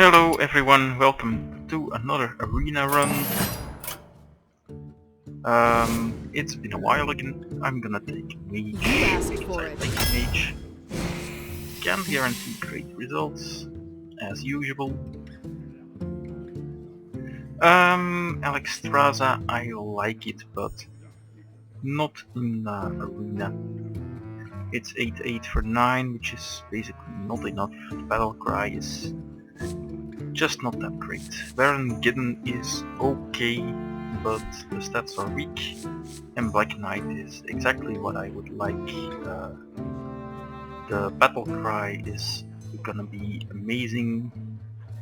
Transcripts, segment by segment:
Hello everyone, welcome to another arena run. It's been a while again. I'm gonna take Mage because I like Mage. Can't guarantee great results, as usual. Alexstrasza, I like it, but not in arena. It's 8-8 for 9, which is basically not enough. The battle cry is just not that great. Baron Giddon is okay, but the stats are weak, and Black Knight is exactly what I would like. The battle cry is gonna be amazing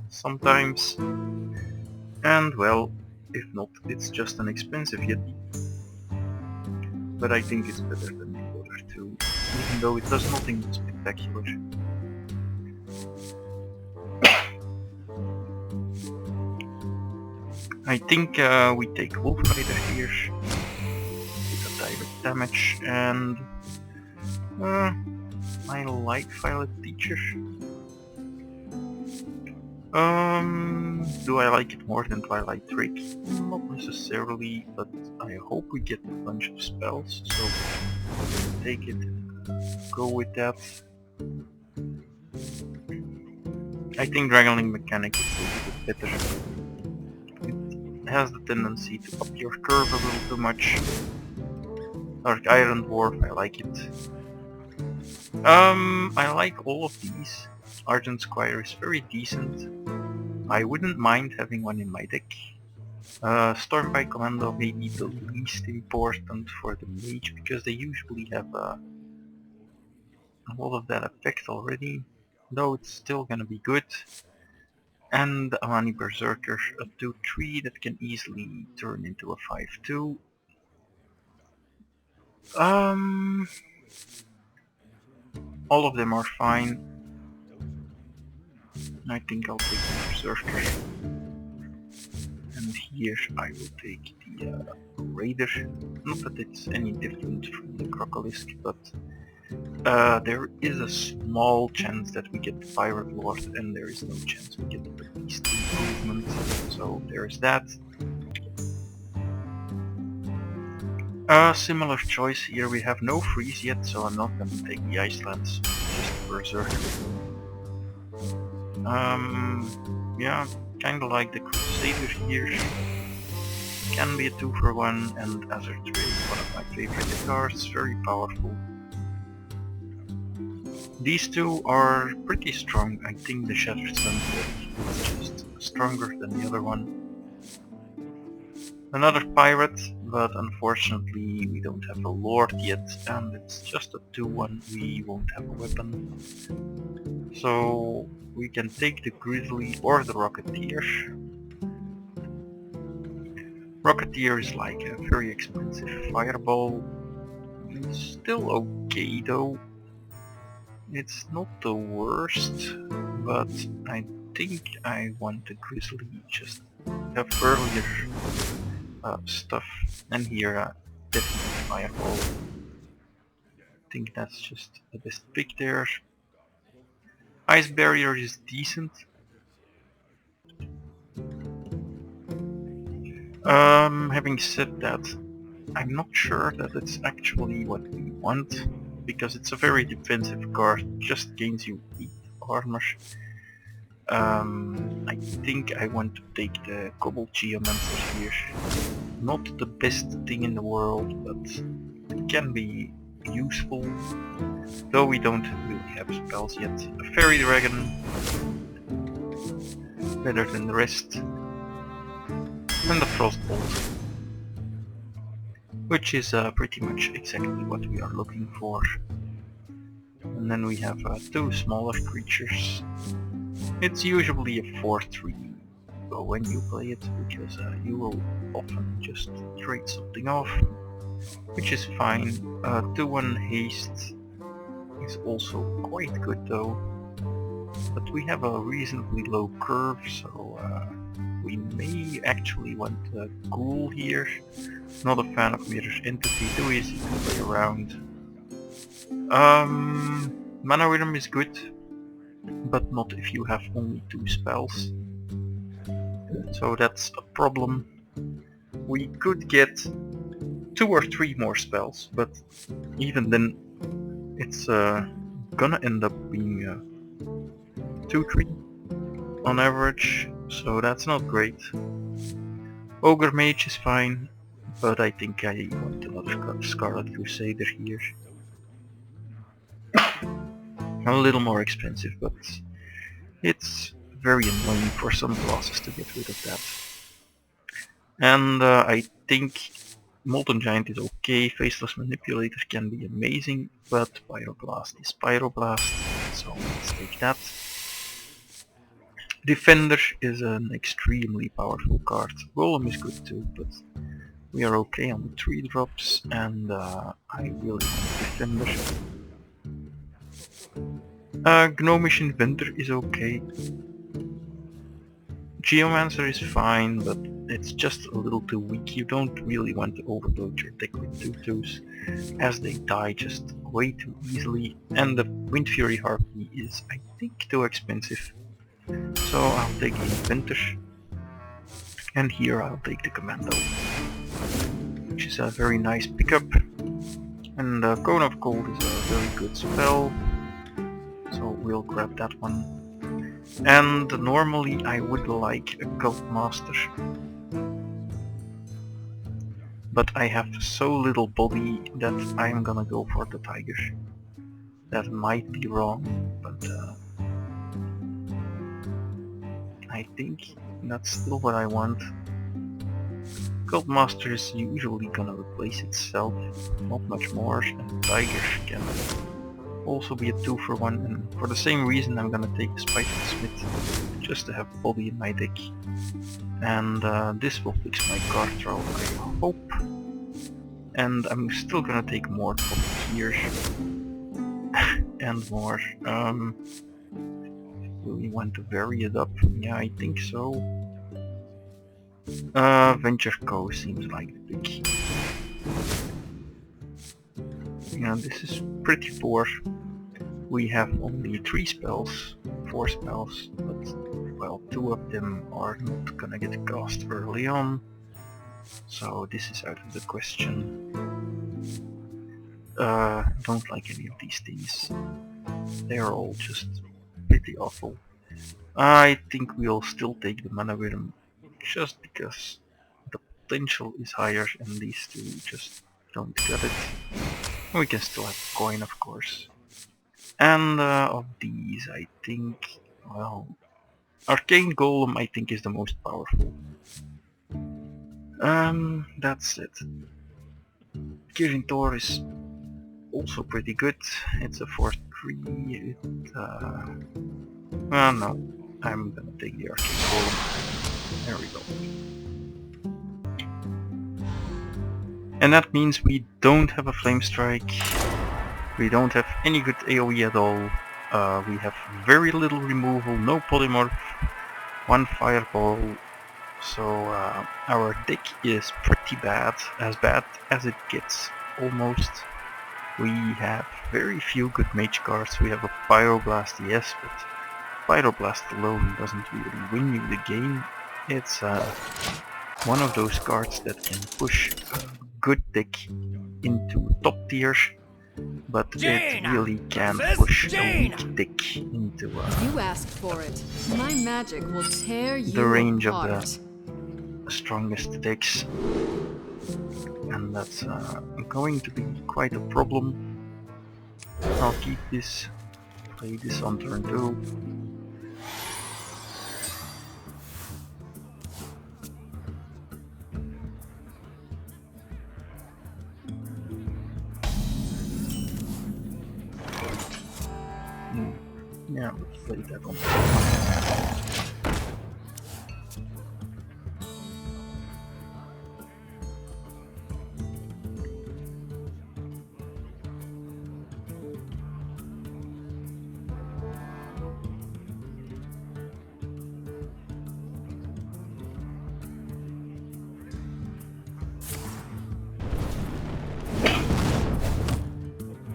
sometimes, and well, if not, it's just an expensive Yeti. But I think it's better than the other two, even though it does nothing spectacular. I think we take Wolf Rider here with a direct damage, and I like Violet Teacher. Do I like it more than Twilight Drake? Not necessarily, but I hope we get a bunch of spells, so take it, go with that. I think Dragonling Mechanic is a little bit better. It has the tendency to up your curve a little too much. Dark Iron Dwarf, I like it. I like all of these. Argent Squire is very decent. I wouldn't mind having one in my deck. Stormbite Commando may be the least important for the Mage because they usually have a lot of that effect already, though it's still gonna be good. And Amani Berserker, a 2-3 that can easily turn into a 5-2. All of them are fine. I think I'll take the Berserker. And here I will take the Raider. Not that it's any different from the Crocolisk, but there is a small chance that we get the Pirate Lord, and there is no chance we get the Beast Improvement, so there is that. Similar choice here, we have no freeze yet, so I'm not gonna take the Icelands, just Berserker. Yeah, kinda like the Crusader here. Can be a 2 for 1, and Azure Trade, one of my favorite cards, very powerful. These two are pretty strong. I think the Shattered Sun is just stronger than the other one. Another pirate, but unfortunately we don't have a lord yet, and it's just a 2-1, we won't have a weapon. So we can take the Grizzly or the Rocketeer. Rocketeer is like a very expensive fireball. It's still okay though. It's not the worst, but I think I want the Grizzly just have earlier stuff, and here definitely Fireball. I think that's just the best pick there. Ice Barrier is decent. Having said that, I'm not sure that it's actually what we want, because it's a very defensive card, just gains you 8 armor. I think I want to take the Cobalt Geomancer here. Not the best thing in the world, but it can be useful, though we don't really have spells yet. A Fairy Dragon, better than the rest. And the Frostbolt, which is pretty much exactly what we are looking for. And then we have 2 smaller creatures. It's usually a 4-3 when you play it, because you will often just trade something off, which is fine. 2-1 haste is also quite good though, but we have a reasonably low curve, so we may actually want a Ghoul here. Not a fan of Mirror Entity, too easy to play around. Mana Rhythm is good. but not if you have only 2 spells. So that's a problem. We could get 2 or 3 more spells, but even then it's gonna end up being 2-3 on average, so that's not great. Ogre Mage is fine, but I think I want another Scarlet Crusader here. A little more expensive, but it's very annoying for some classes to get rid of that. And I think Molten Giant is okay, Faceless Manipulator can be amazing, but Pyroblast is Pyroblast, so let's take that. Defender is an extremely powerful card. Golem is good too, but we are okay on the 3 drops, and I really want Defender. Gnomish Inventor is okay. Geomancer is fine, but it's just a little too weak. You don't really want to overload your deck with 2/2s, as they die just way too easily, and the Wind Fury Harpy is, I think, too expensive. So I'll take the Inventor, and here I'll take the Commando, which is a very nice pickup. And Cone of Cold is a very good spell, so we'll grab that one. And normally I would like a Cult Master, but I have so little body that I'm gonna go for the Tiger. That might be wrong, but I think that's still what I want. Cult Master is usually gonna replace itself, not much more, and Tiger can also be a 2-for-1, and for the same reason I'm gonna take the Spiteful Smith, just to have body in my deck. And this will fix my card draw, I hope. And I'm still gonna take more here. And more. Do we want to vary it up? Yeah, I think so. Venture Co seems like the pick. Yeah, this is pretty poor. We have only 3 spells, 4 spells, but well, 2 of them are not gonna get cast early on, so this is out of the question. Don't like any of these things. They're all just pretty awful. I think we'll still take the Mana Wyrm, just because the potential is higher and these 2 just don't get it. We can still have coin, of course. And of these, I think, well, Arcane Golem I think is the most powerful. That's it. Kirin Tor is also pretty good. It's a 4/3. Well, no, I'm gonna take the Arcane Golem. There we go. And that means we don't have a Flame Strike. We don't have any good AoE at all. We have very little removal, no polymorph, 1 fireball. So our deck is pretty bad as it gets, almost. We have very few good mage cards. We have a Pyroblast, yes, but Pyroblast alone doesn't really win you the game. It's one of those cards that can push a good deck into top tier, but it really can't push a weak deck into you asked for it. My magic will tear you the range apart. of the strongest decks, and that's going to be quite a problem. I'll keep this, play this on turn 2. Yeah, let's play that on.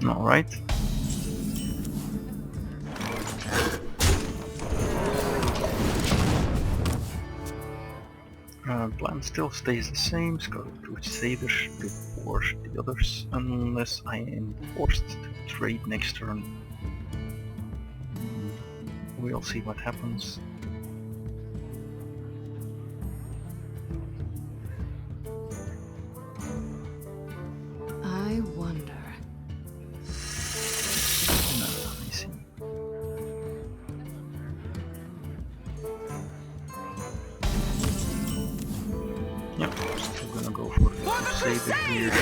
Alright. Plan still stays the same, Scarlet Crusader before the others, unless I am forced to trade next turn. We'll see what happens. I wonder. No, I see. Yep, still gonna go for the Crusader here.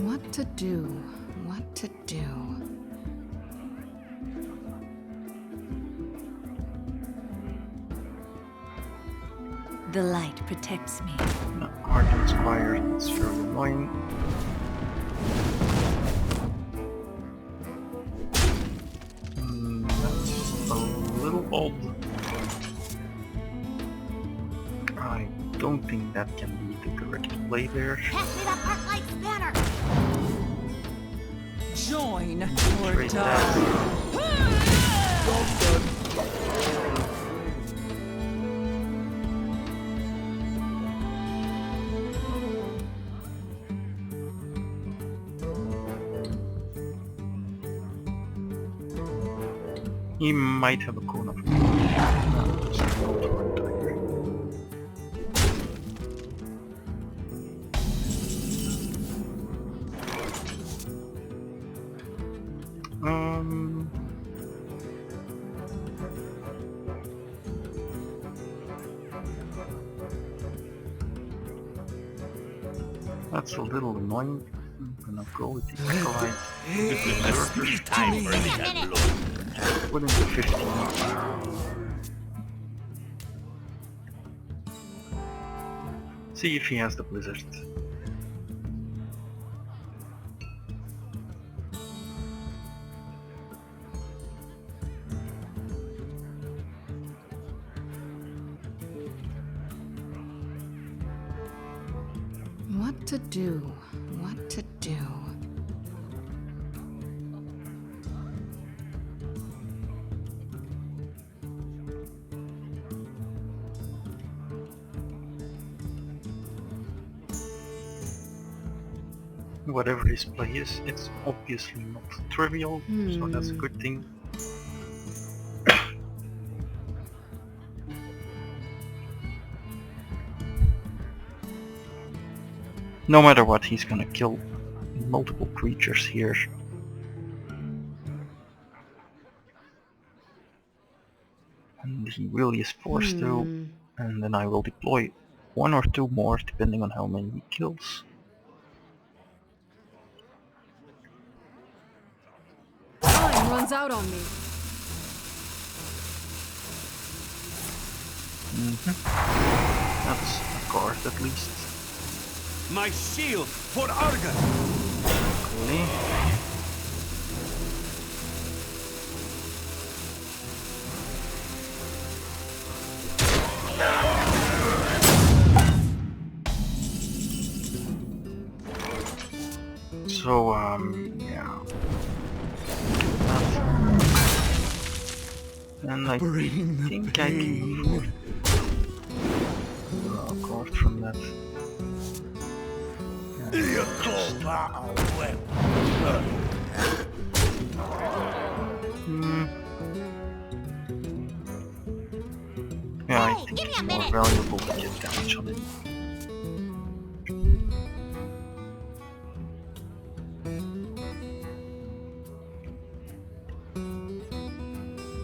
What to do? What to do? The light protects me. No, Hardened Squire, it's very annoying. That's a little odd. I don't think that can be the correct play there. Pass me that Arclight's banner! Join or Trade die. that. He might have a cone of that's a little annoying. I'm gonna go with the Acolyte. Time for the blood. Put into 15. See if he has the Blizzard. What to do? What to do? Whatever his play is, it's obviously not trivial, so that's a good thing. No matter what, he's gonna kill multiple creatures here. And he really is forced to, and then I will deploy one or two more depending on how many he kills. Time runs out on me. That's a card at least. My shield for Argon! Okay. So, yeah. And I think I can draw a card from that. You call that a weapon? Yeah, I Hey, think give me it's a more minute. valuable to get damage on it.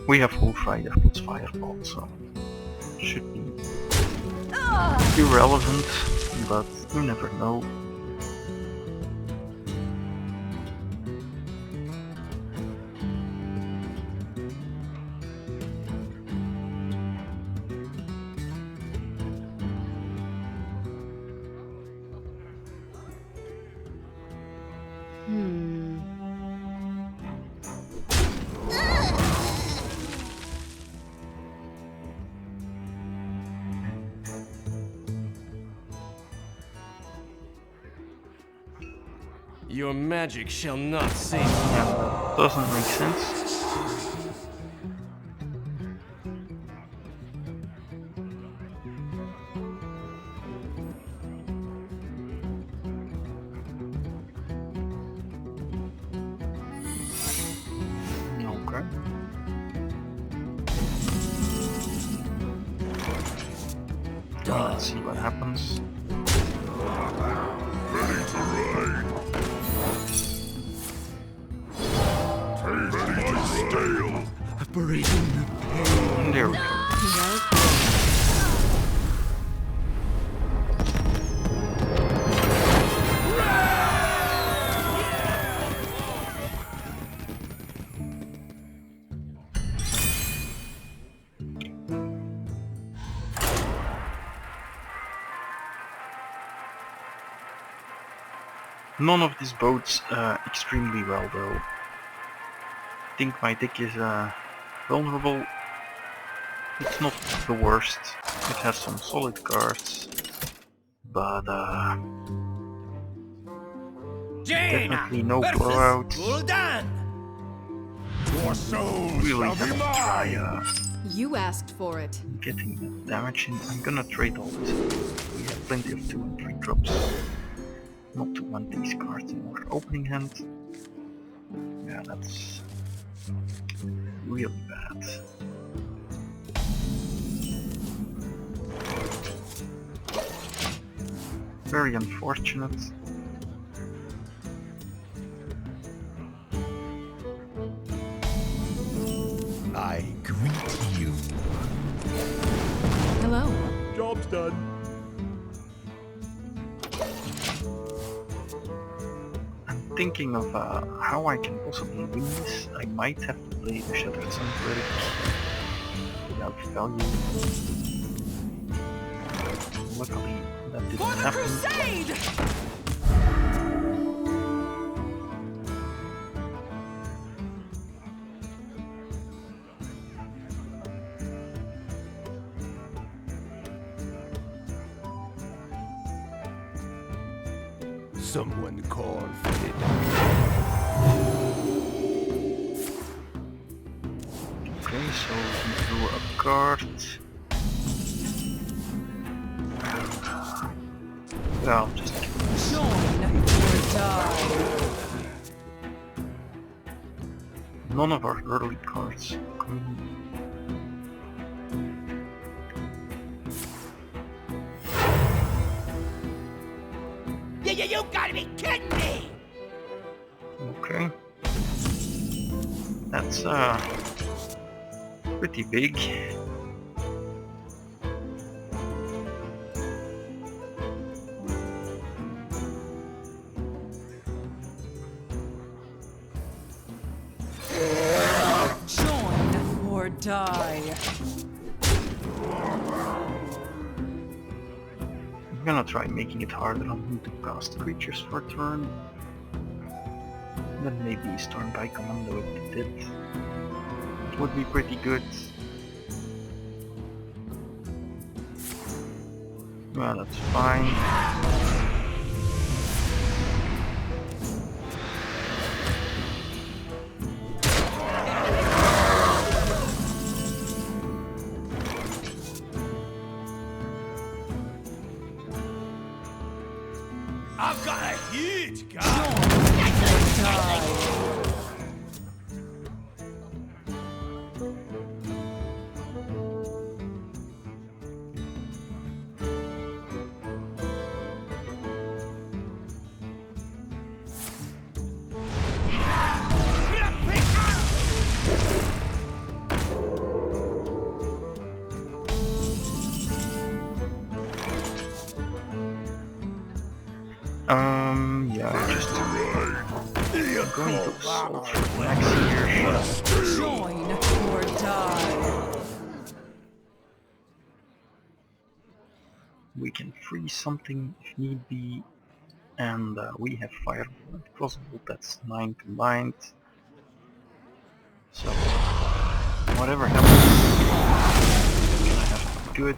We have Wolfride that puts Fireball, so should be irrelevant, but you never know. Your magic shall not save me. Yeah, that doesn't make sense. Okay. Let's see what happens. There we go. None of these boats extremely well though. I think my deck is vulnerable. It's not the worst. It has some solid cards, but definitely no blowout. Your soul Really shall have be to try mine. You asked for it. getting that damage in. I'm gonna trade all this. We have plenty of 2 and 3 drops. Not to want these cards in our opening hand. Yeah, that's really bad. Very unfortunate. I greet you. Hello. Job's done. I'm thinking of how I can possibly win this. I might have to play the Shattered Sun Cleric without value. Luckily, that didn't happen. Crusade! Someone call for it. Okay, so we drew a card. Well, just Join or die. none of our early cards come in. You gotta be kidding me! Okay. That's pretty big. Join or die. I'm gonna try making it harder on him to cast creatures for a turn. Then maybe Storm by Commando if it did. It would be pretty good. Well, that's fine. I've got a huge gun! Yeah, I'm just going to assault for next year. Join or die. We can freeze something if need be, and we have Fireball and Crossbow, that's 9 combined. So, whatever happens, it's gonna have to be good.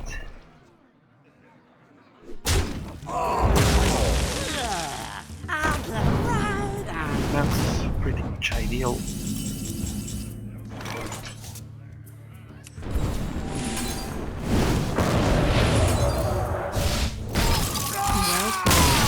ideal. Well played.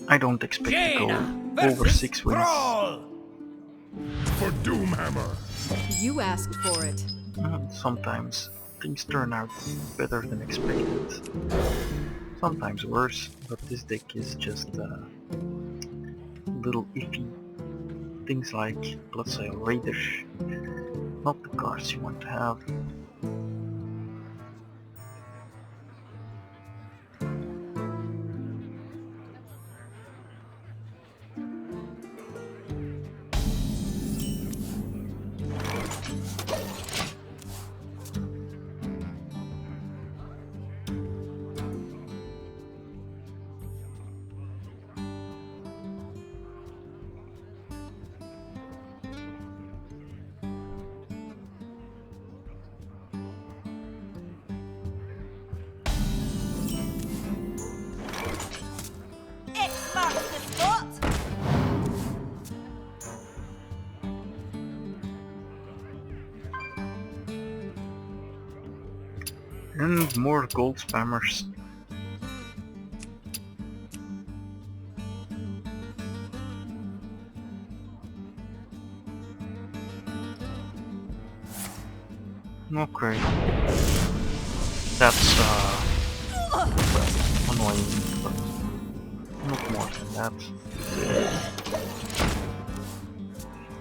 I don't expect to go over 6 wins. For Doomhammer. You asked for it. Sometimes things turn out better than expected. Sometimes worse, but this deck is just a little iffy. Things like Bloodsail Raider, not the cards you want to have. X marks the spot. And more gold spammers. Okay. That's well, annoying, but not more than that.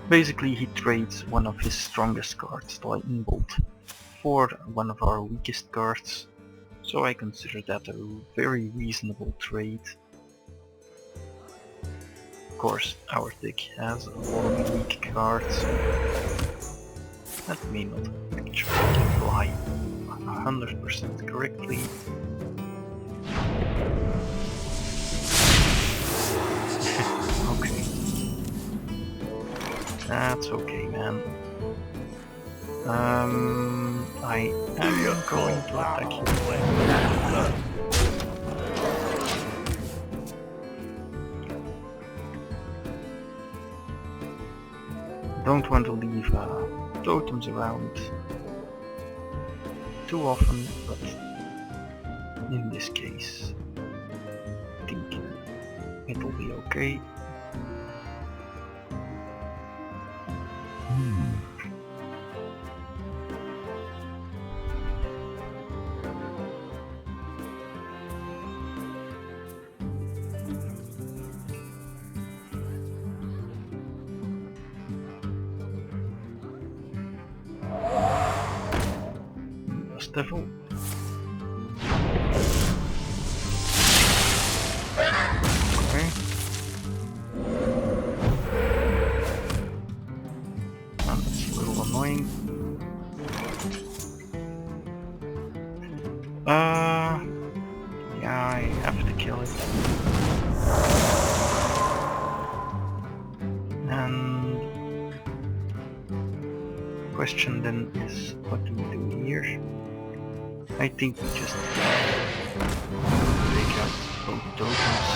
Basically he trades one of his strongest cards, the Lightning Bolt, for one of our weakest cards, so I consider that a very reasonable trade. Of course, our deck has a lot of weak cards that may not actually apply 100% correctly. Okay. That's okay, man. I am going to attack you. Don't want to leave totems around too often, but in this case, I think it'll be okay. Devil. Okay. That's a little annoying. Yeah, I have to kill it. And question then is, what do we do here? I think we just take out both tokens.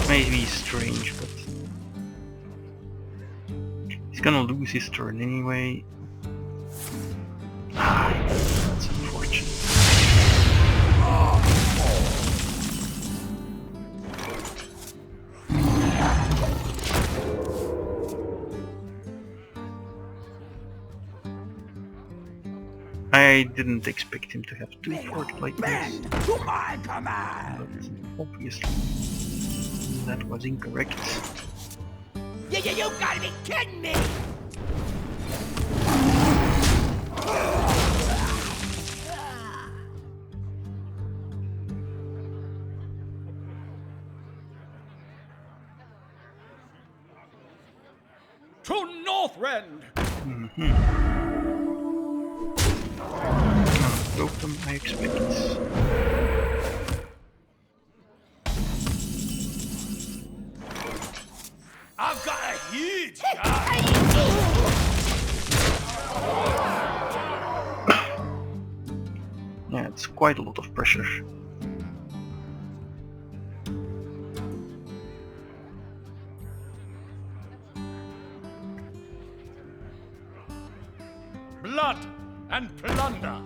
Maybe strange, but he's gonna lose his turn anyway. That's unfortunate. I didn't expect him to have two fort like this, To my command. but obviously that was incorrect. You gotta be kidding me! To Northrend! Totem, I expect. I've got a huge gun! Yeah, it's quite a lot of pressure. Blood and plunder!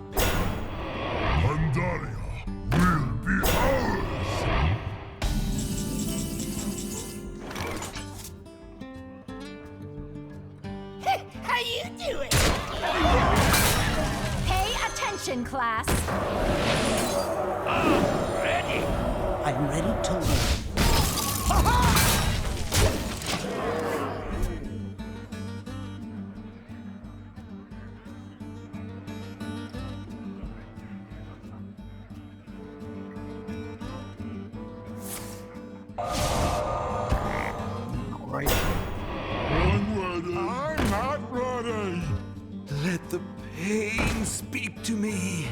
Pandaria will be ours! How you doing? Pay attention, class. Ready! I'm ready to learn. Alright. I'm ready. I'm not ready. Let the pain speak to me.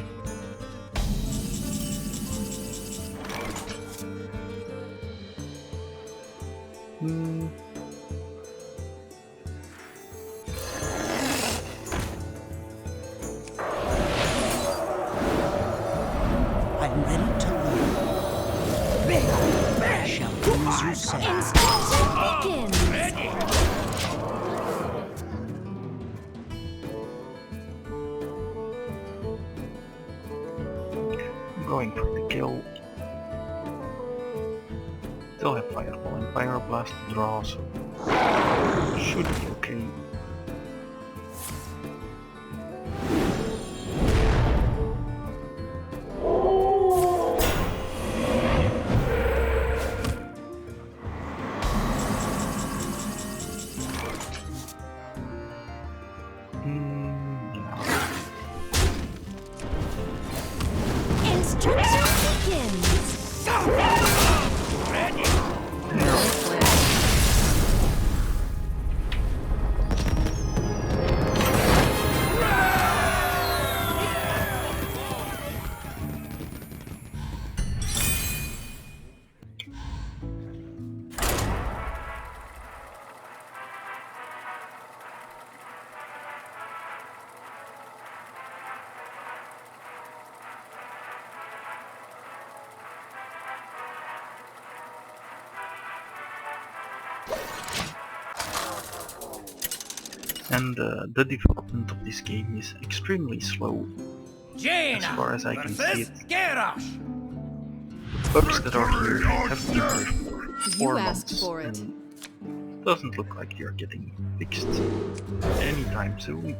I'm ready to learn. Shall do as you say. Instruction begins. Ready! I'm going for the kill. Still have Fireball and Fire Blast to draw, so should be okay. Instruction begins. Ready! And the development of this game is extremely slow, as far as I can see it. Garrosh! The bugs that are here have been here for 4 asked months, for it. and doesn't look like they're getting fixed anytime soon.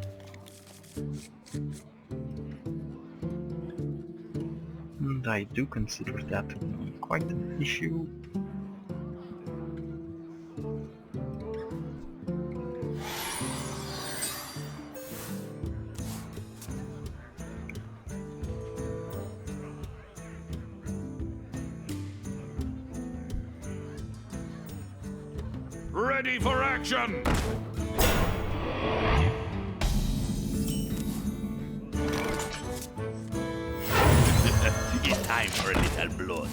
And I do consider that to be quite an issue. Ready for action! It's time for a little blood.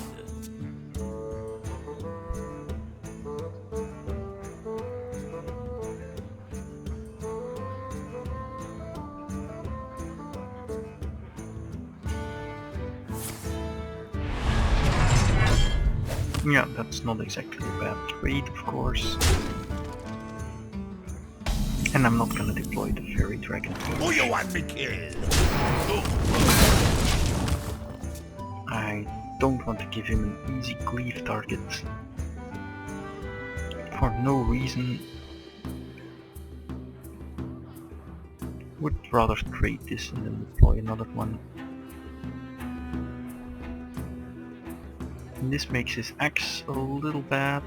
Yeah, that's not exactly a bad trade, of course. And I'm not gonna deploy the Fairy Dragon. Who you want me killed? I don't want to give him an easy cleave target. For no reason. Would rather trade this and then deploy another one. And this makes his axe a little bad,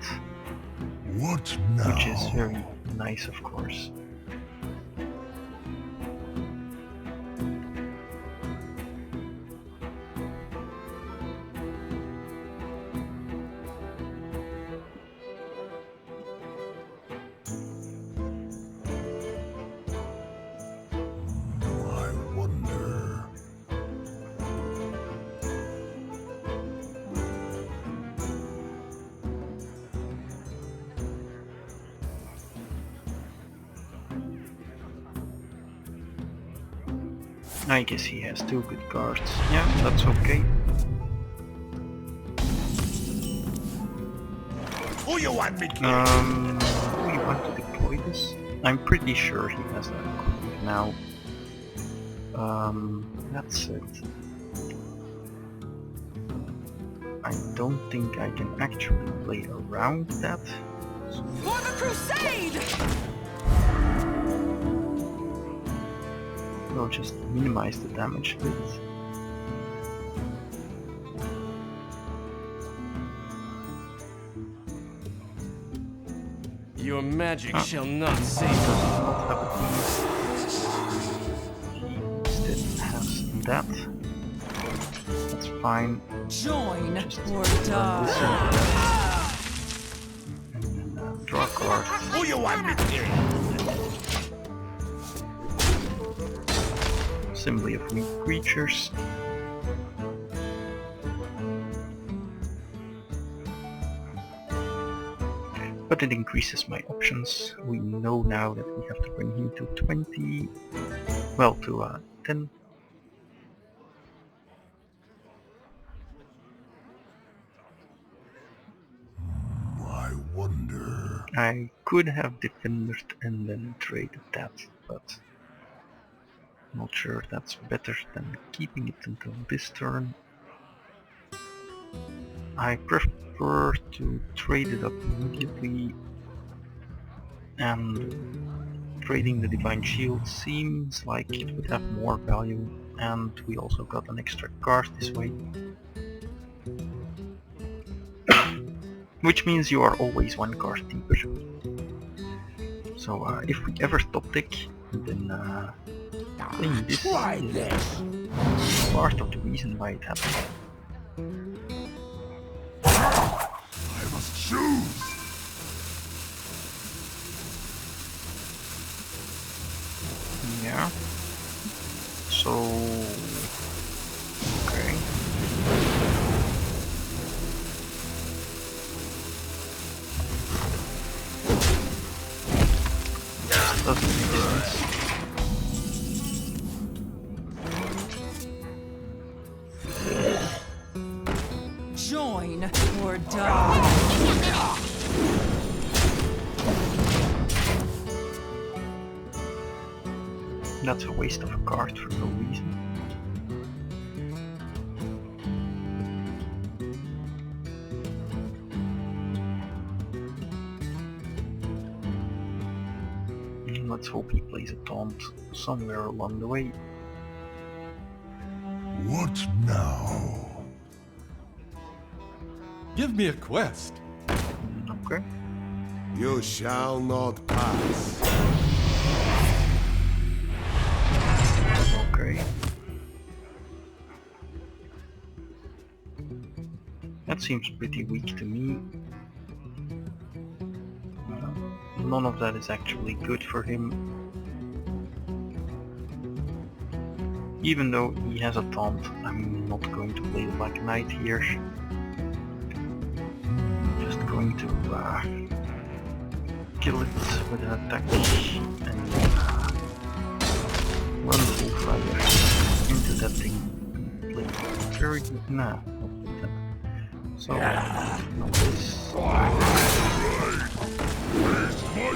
What now? which is very nice, of course. I guess he has 2 good cards. Yeah, that's okay. Who you want me to Do we want to deploy this? I'm pretty sure he has that queen now. That's it. I don't think I can actually play around that. For the crusade! We'll just minimize the damage a bit. Your magic shall not save Does you. not have a D. He instead has that. That's fine. Join Just or run this die. into that. And then draw a card. Who you want me to Assembly of weak creatures. But it increases my options. We know now that we have to bring him to 20, well, to 10. I wonder. I could have defended and then traded that, but not sure that's better than keeping it until this turn. I prefer to trade it up immediately, and trading the Divine Shield seems like it would have more value, and we also got an extra card this way. Which means you are always 1 card deeper. So if we ever top deck, then playing this is part of the reason why it happened. I must choose. Yeah. So okay. Just doesn't make sense. Join or die. That's a waste of a card for no reason. Let's hope he plays a taunt somewhere along the way. What now? Give me a quest. Okay. You shall not pass. Okay. That seems pretty weak to me. None of that is actually good for him. Even though he has a taunt, I'm not going to play the Black Knight here. Just going to kill it with an attack and run the full fire into that thing. Play very good. Nah, not like that. So, not this. My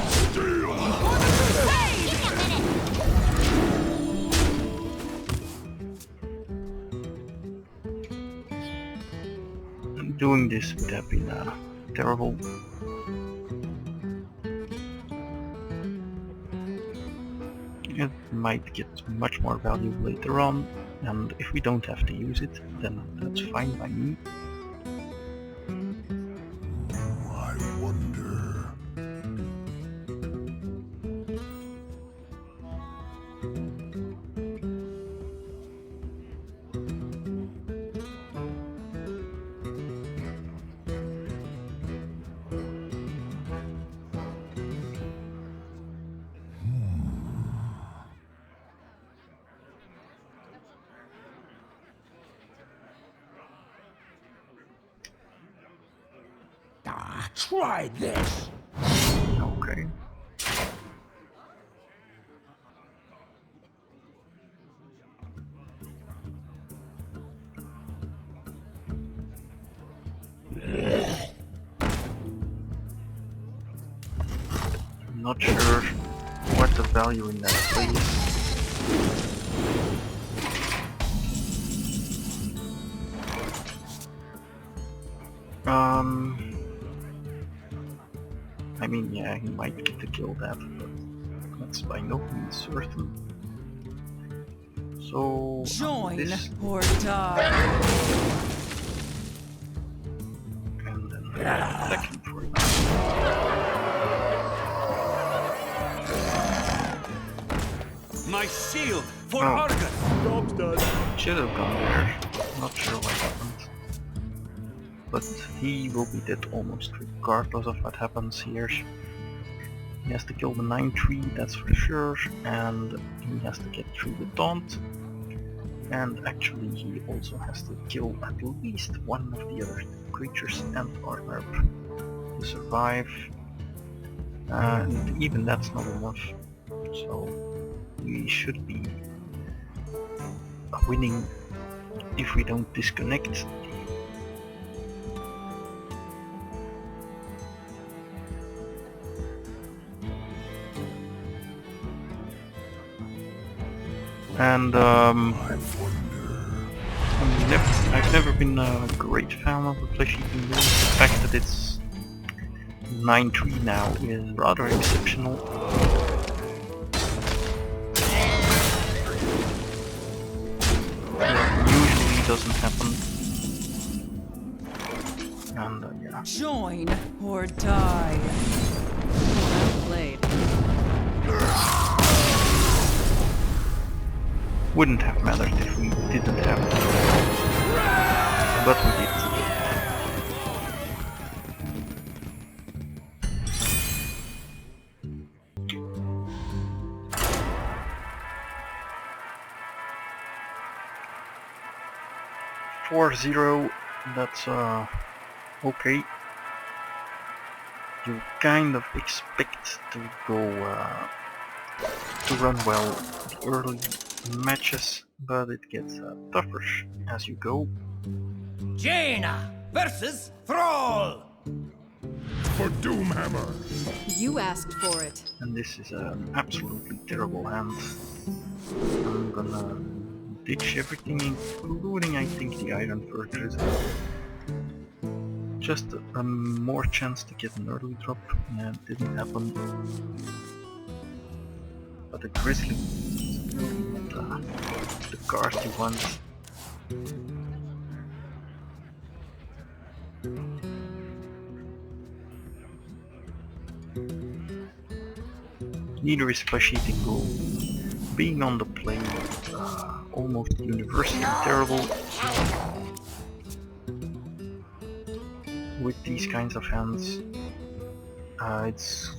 steel! Doing this would have been terrible. It might get much more value later on, and if we don't have to use it, then that's fine by me. I wonder. try this? Okay. Not sure what the value in that play is. I mean, yeah, he might get to kill that, but that's by no means certain. So, Join this, or die. and then attack him for it. My shield for Oh. Argus! Job's done. Should have gone there. Not sure what happened. But he will be dead almost regardless of what happens here. He has to kill the 9-3, that's for sure, and he has to get through the taunt. And actually he also has to kill at least one of the other creatures and armor to survive. And even that's not enough. So we should be winning if we don't disconnect. And I've never been a great fan of the flesh-eating build. The fact that it's 9-3 now is rather exceptional. Usually doesn't happen. And yeah. Join or die. Well played. Wouldn't have mattered if we didn't have it. But we did. 4-0, that's okay. You kind of expect to go to run well the early matches, but it gets tougher as you go. Jaina versus Thrall. For Doomhammer! You asked for it. And this is an absolutely terrible hand. I'm gonna ditch everything, including I think the Iron Fortress. Just a more chance to get an early drop, and it didn't happen. But the Grizzly is really not the card you want. Neither is flesh eating goal. Being on the plane, almost universally terrible with these kinds of hands. It's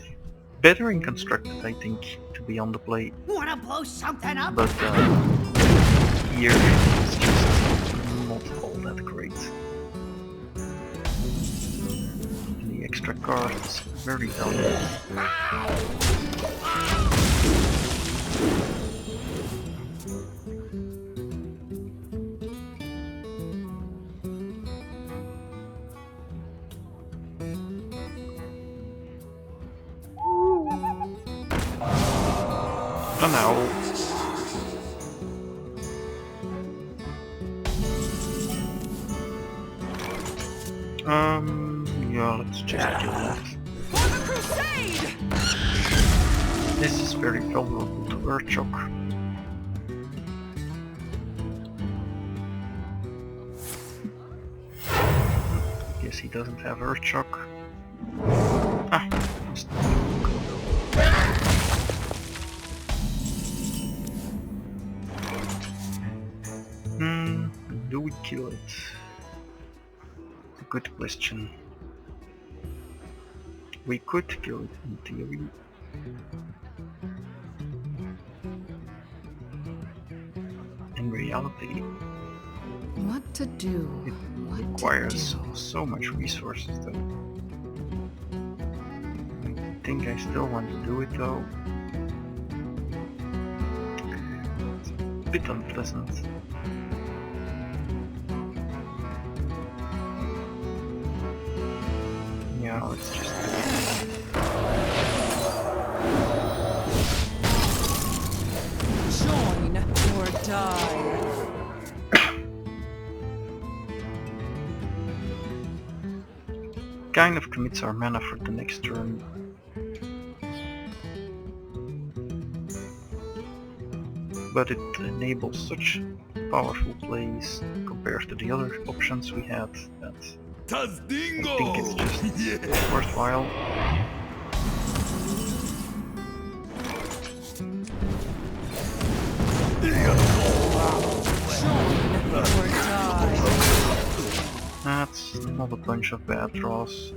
better in constructed, I think, to be on the play, Wanna blow something up? but here it's just not all that great. The extra card is very valuable. An owl. Yeah, let's just kill that. For the crusade! This is very vulnerable to Earthshock. Guess he doesn't have Earthshock. Ah, must do we kill it? It's a good question. We could kill it in theory. In reality, What to do? it What requires to do? so much resources though. I think I still want to do it though. It's a bit unpleasant. Yeah, let's just do it. kind of commits our mana for the next turn. But it enables such powerful plays compared to the other options we had that I think it's just worthwhile. That's not a bunch of bad draws.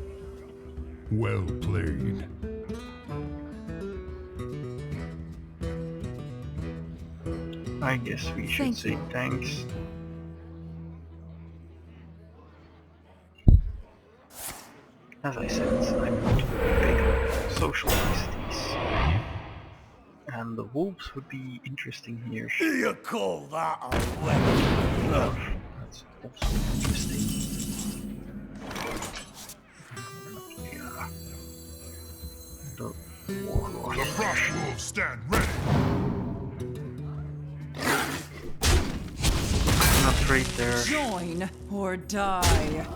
Well played. I guess we should say thanks. As I said, I'm not big on social niceties. And the wolves would be interesting here. You call that a win? That's also interesting. Yeah. The warlord. The frost wolves stand ready. Not great there. Join or die.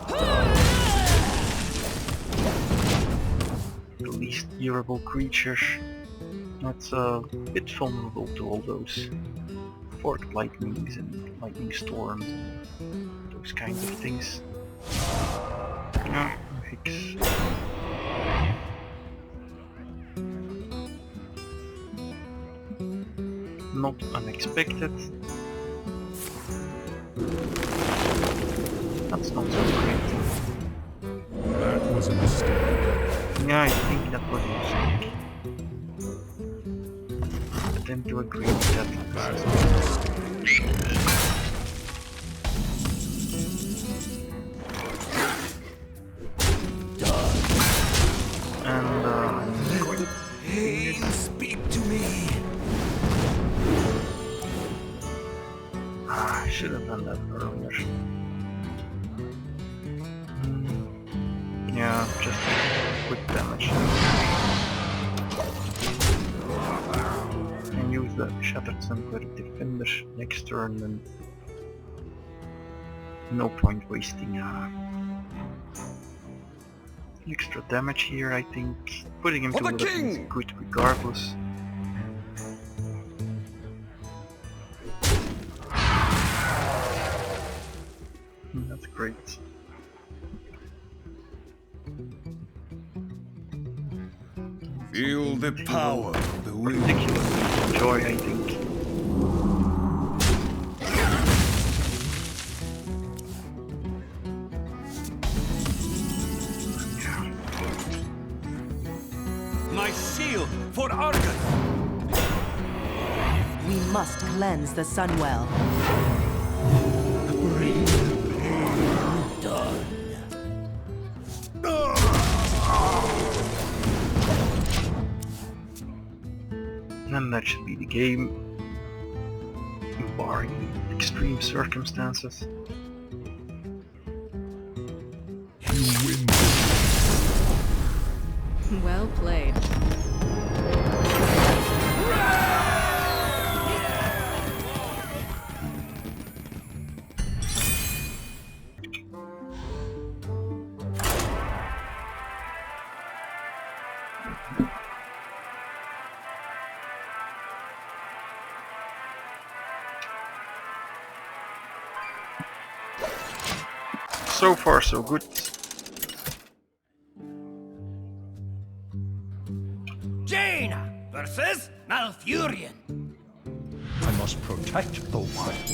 The least durable creature. That's a bit vulnerable to all those forked lightnings and lightning storms and those kinds of things. Yeah, fix. Not unexpected. That's not so great. That was a mistake. Yeah, I think that was a mistake. I tend to agree with that. That was a mistake. And Let the pain speak to me. I should have done that earlier. Yeah, just quick damage. And use the Shattered Sanctuary Defender next turn, and no point wasting extra damage here, I think. Putting him to For the 11 is king! good regardless. That's great. Feel the power of the wind. Ridiculous joy, I think. My shield for Argus! We must cleanse the Sunwell. Bring the pain done. And that should be the game, barring extreme circumstances. You win. Well played. So far so good. Jaina versus Malfurion. I must protect the wild.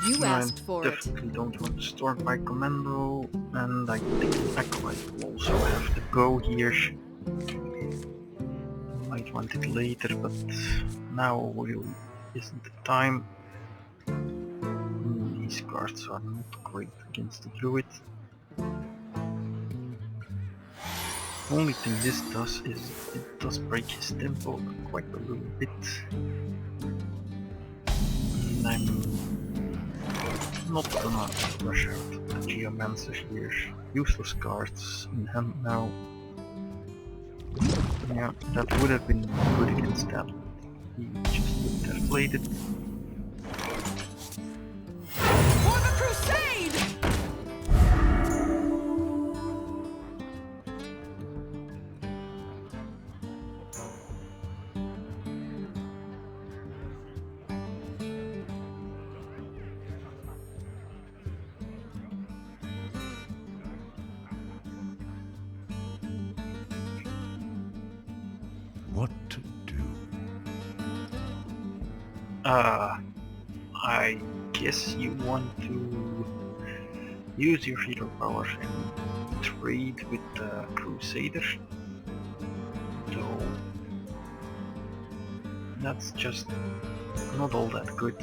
You I asked for it. definitely don't want to storm my commando, and I think Acolyte will also have to go here. Might want it later, but now really isn't the time. These cards are not great against the druid. Only thing this does is it does break his tempo quite a little bit. And I'm not gonna rush out the Geomancer here. Useless cards in hand now. Yeah, that would have been good against that. He just wouldn't have played it. For the crusade! I guess you want to use your hero power and trade with the Crusader. So that's just not all that good.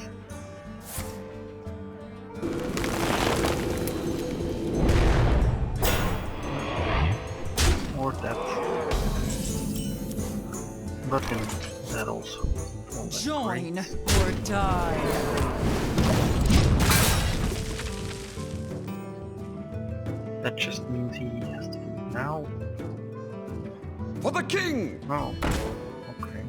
Or that. But then that also isn't all that Join great. or die. That just means he has to do it now. For the king! Oh, okay.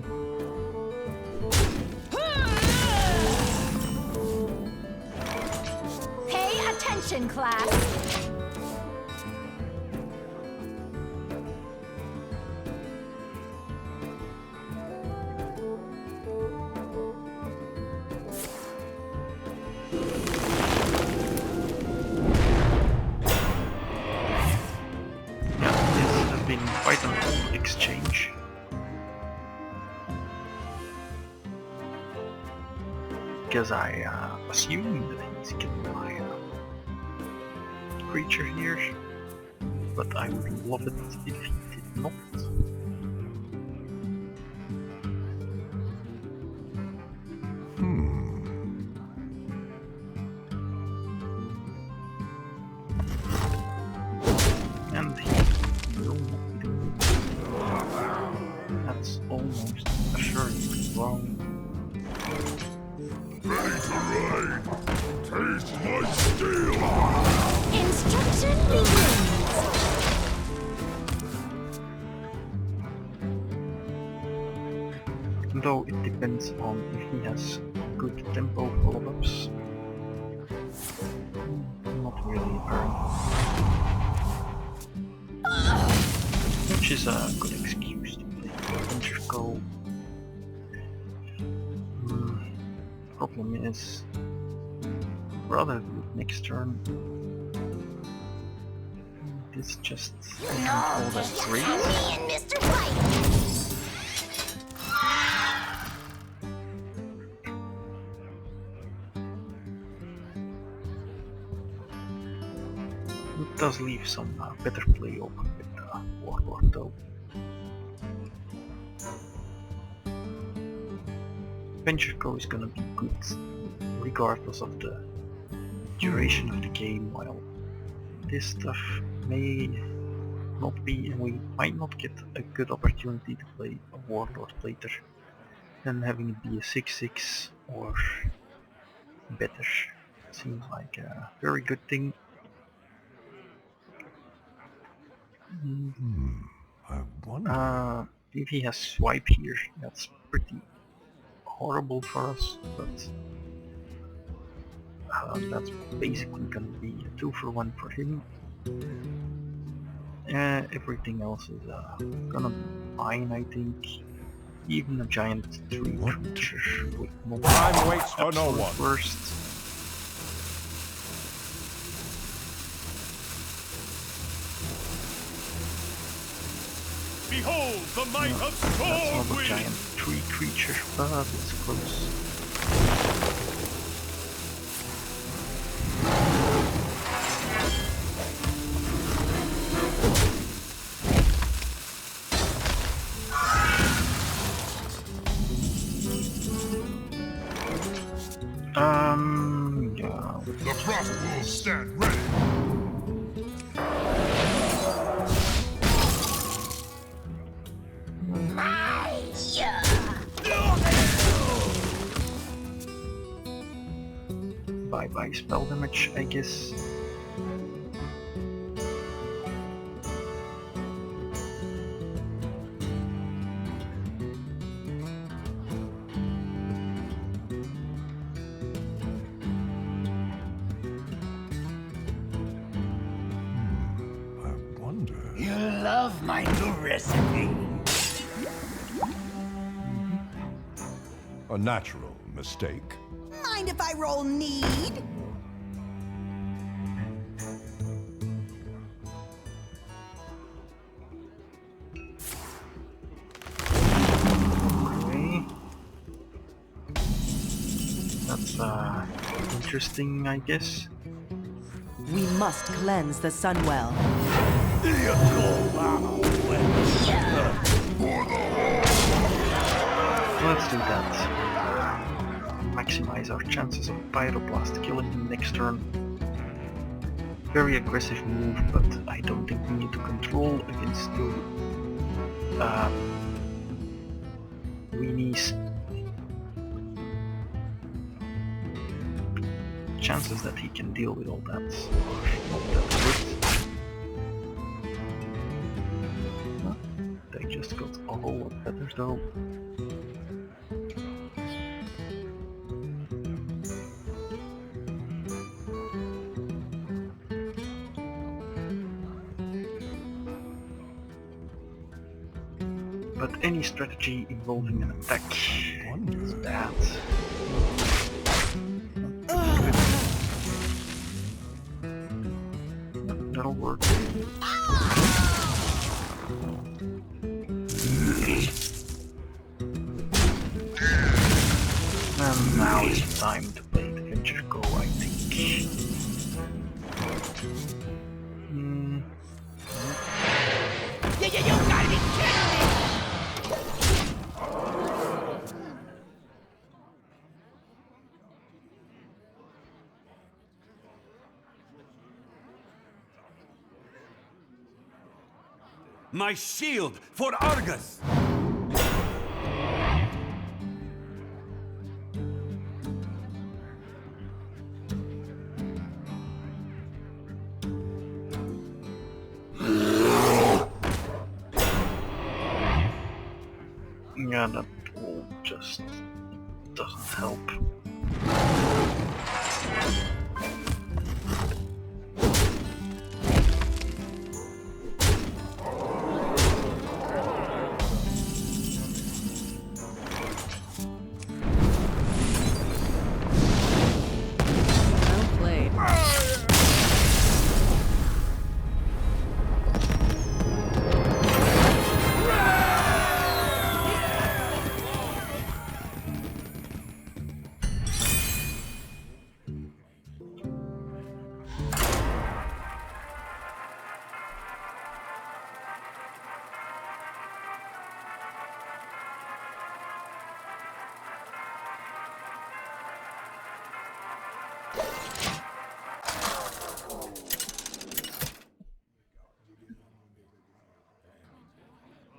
Pay attention, class. Yeah, this has been quite an old exchange. Because I assume that he's killing my creature here, but I would love it if he did not. And he will not be doing it. That's almost assuredly wrong. Ready to raid! Taste my steel! Instruction begins. Though it depends on if he has good tempo follow-ups. Not really which is a good excuse to play Adventure Go. Problem is, rather do it next turn. This just isn't all that great. Me and Mr. White. It does leave some better play open with Warlord though. Adventure Go is gonna be good regardless of the duration of the game, while this stuff may not be, and we might not get a good opportunity to play a Warlord later than having it be a 6/6 or better. Seems like a very good thing. I wonder. If he has swipe here, that's pretty horrible for us, but that's basically gonna be a 2-for-1 for him. Everything else is gonna be fine, I think. Even a giant tree creature would not Time waits for no absolute one. worst. Behold the might of That's not a Stormwind! giant tree creature, but it's close. Yeah. The frost wolves stand ready! Bye-bye spell damage, I guess. I wonder. You love my new recipe. A natural mistake. Mind if I roll need? Okay. That's interesting, I guess. We must cleanse the Sunwell. Let's do that. Maximize our chances of Pyroblast killing him next turn. Very aggressive move, but I don't think we need to control against two weenies. Chances that he can deal with all that are not that good. Huh? They just got a whole lot better though. But any strategy involving an attack is bad. That'll work. And now it's time to play the Venture Go, I think. You gotta be kidding me! My shield for Argus! Yeah, that all just doesn't help. Well played.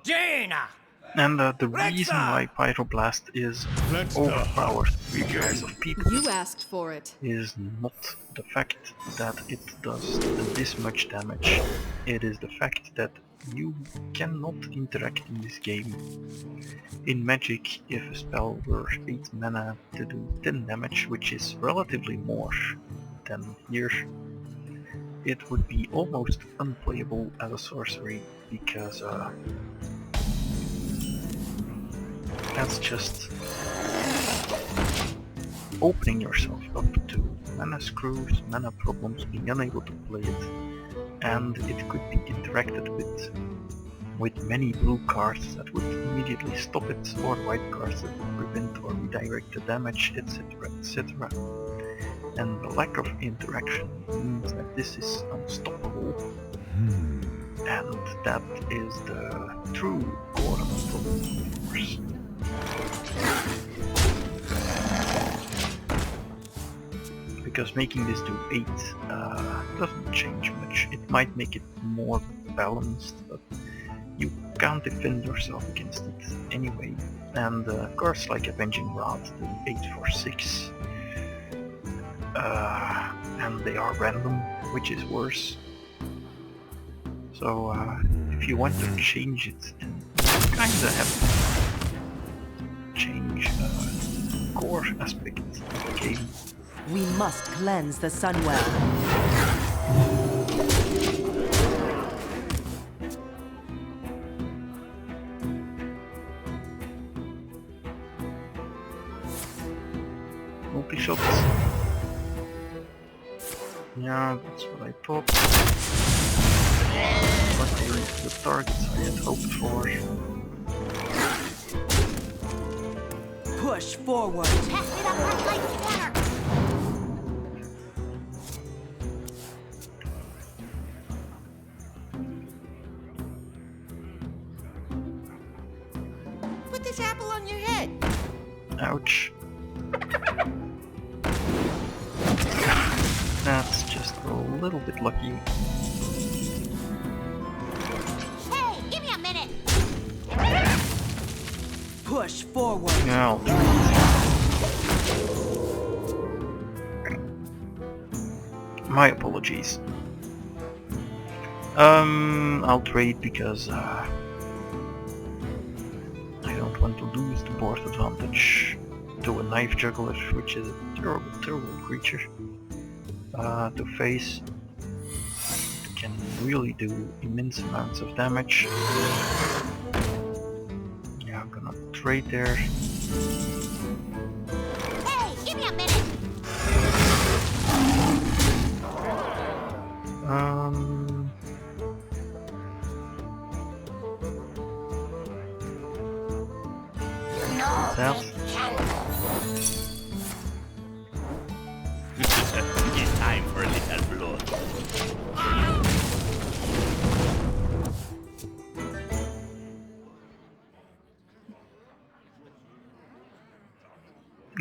Jaina! And the reason why Pyroblast is overpowered because of people You asked for it. is not the fact that it does this much damage. It is the fact that you cannot interact in this game. In Magic, if a spell were 8 mana to do 10 damage, which is relatively more than here, it would be almost unplayable as a sorcery because that's just opening yourself up to mana screws, mana problems, being unable to play it, and it could be interacted with many blue cards that would immediately stop it, or white cards that would prevent or redirect the damage, etc, etc. And the lack of interaction means that this is unstoppable, and that is the true core of the problem, of course. Because making this do 8 doesn't change much. It might make it more balanced, but you can't defend yourself against it anyway. And cards like Avenging Wrath do 8 for 6. And they are random, which is worse. So if you want to change it, then you kinda have to change core aspect of the game. We must cleanse the Sunwell. Multi-shots. Yeah, that's what I thought. Luckily, the targets I had hoped for. Push forward. Pass it up like light water. Put this apple on your head. Ouch. That's just a little bit lucky. Hey, give me a minute. Push forward. Yeah, I'll trade. My apologies. I'll trade because I don't want to lose the board advantage to a knife juggler, which is a terrible, terrible creature to face. It can really do immense amounts of damage. Yeah, I'm gonna trade there. Hey, give me a minute. That. It's time for a little blood.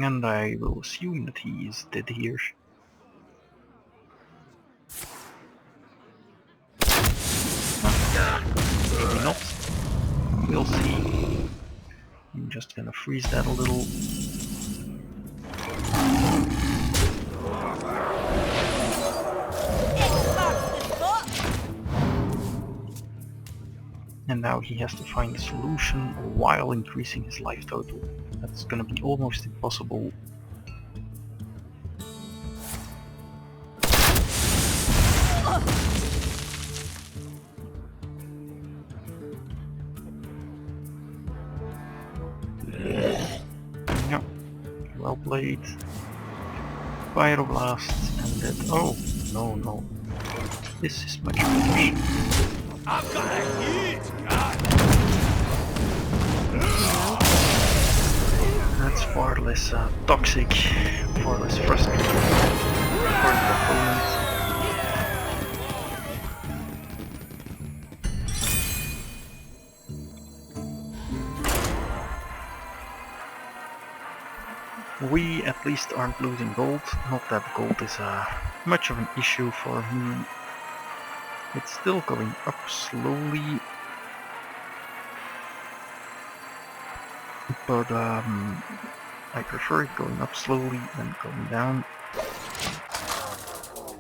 And I will assume that he is dead here. Maybe not. We'll see. I'm just gonna freeze that a little. And now he has to find a solution while increasing his life total. That's gonna be almost impossible. Yeah, well played. Pyroblast and that. Oh, no. This is much better. I've got a huge gun. That's far less toxic, far less frustrating for the opponent. We at least aren't losing gold. Not that gold is much of an issue for me. It's still going up slowly, but I prefer it going up slowly than going down.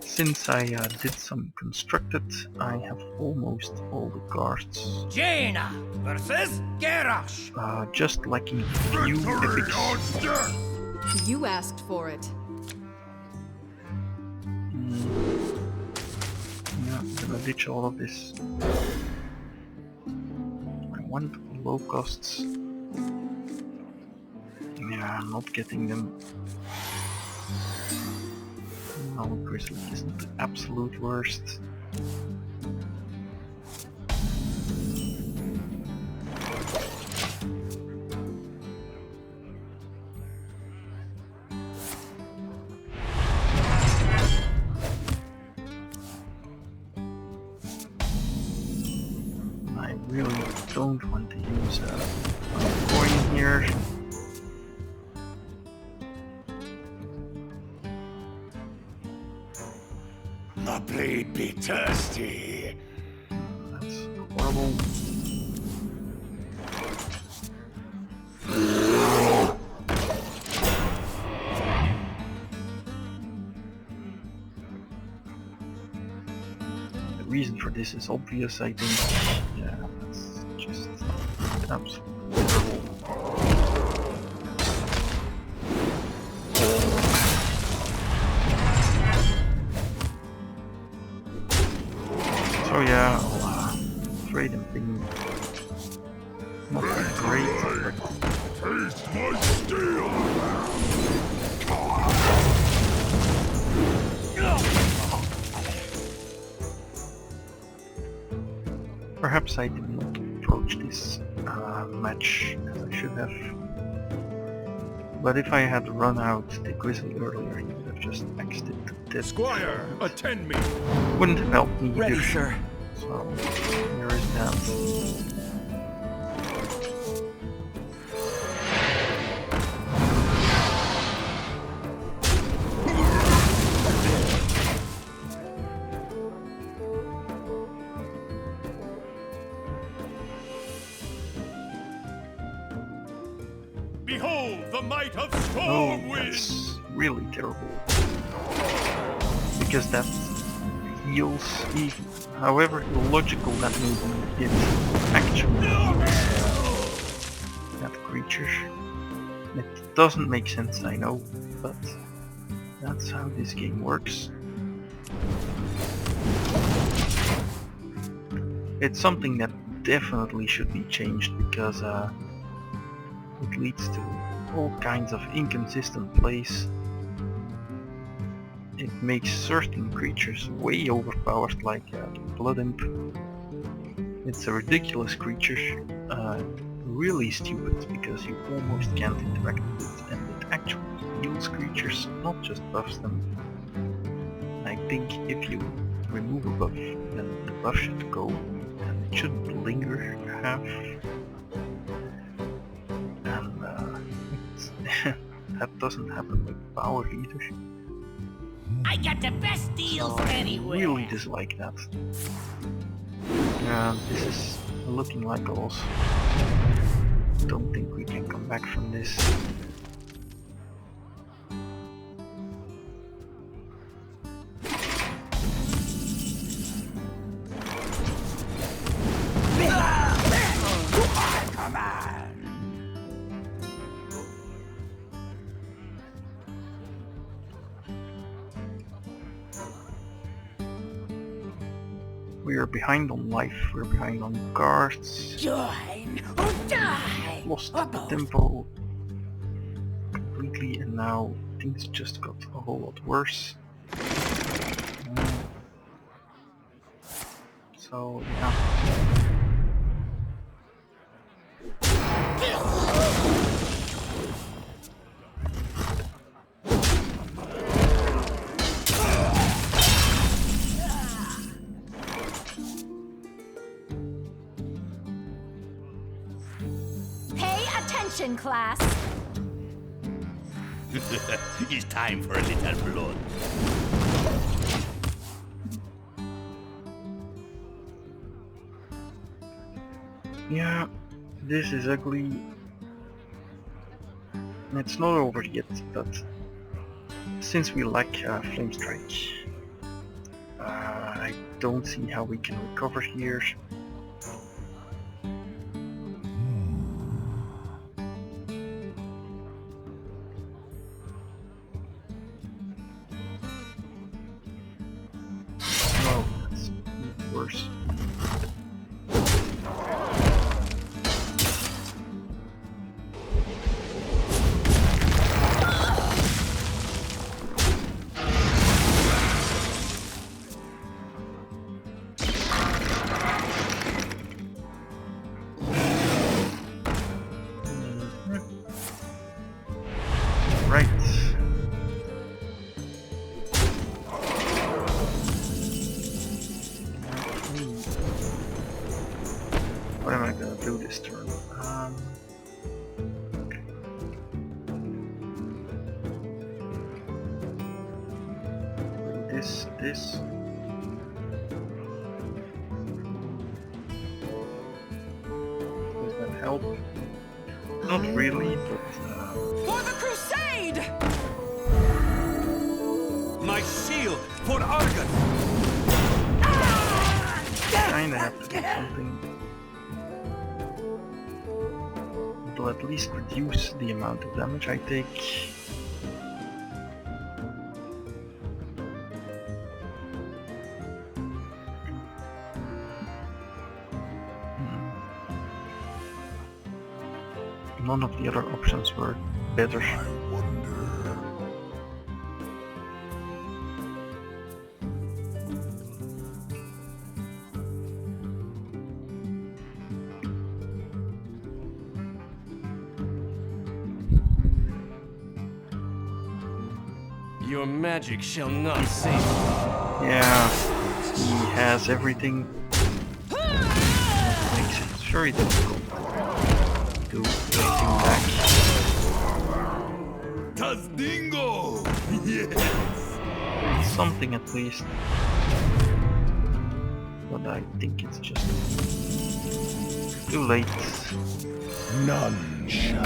Since I did some constructed, I have almost all the cards. Jaina versus Garrosh. Just lacking a few Victory epics. or death! You asked for it. Yeah, I'm gonna ditch all of this. I want low costs. Yeah, I'm not getting them. No, Grizzly isn't the absolute worst. I really don't want to use a coin here. My blade be thirsty. That's horrible. The reason for this is obvious, I think. Yeah, that's just absolutely horrible. So yeah, I'll trade him thing. Not that great, but Taste my steel! perhaps I did not approach this match as I should have. But if I had run out the grizzly earlier, he would have just axed it to death. Squire, attend me. Wouldn't have helped me Ready, either. sir. So, there is that. Behold the might of Oh, storm wind. that's really terrible. Because that heals even. However illogical that movement is, actually heals that creature. It doesn't make sense, I know, but that's how this game works. It's something that definitely should be changed because it leads to all kinds of inconsistent plays. It makes certain creatures way overpowered, like the Blood Imp. It's a ridiculous creature, really stupid because you almost can't interact with it, and it actually heals creatures, not just buffs them. I think if you remove a buff, then the buff should go, and it shouldn't linger half. And that doesn't happen with power either. I got the best deals So I anywhere. really dislike that. This is looking like a loss. Don't think we can come back from this. We are behind on life, we're behind on cards, Join or die. lost Or the both. tempo completely, and now things just got a whole lot worse. So yeah. Pay attention, class. It's time for a little blood. Yeah, this is ugly. It's not over yet, but since we lack Flame Strike, I don't see how we can recover here. No, that's even worse. Right. What am I gonna do this turn? This. Does that help? Not really, but For the crusade! My shield for Argon! kinda have to do something. It'll at least reduce the amount of damage I take. None of the other options were better. I wonder. Your magic shall not save me. Yeah, he has everything. That makes it very difficult to do anything back. Tazdingo! Yes! Something at least. But I think it's just too late. None shall.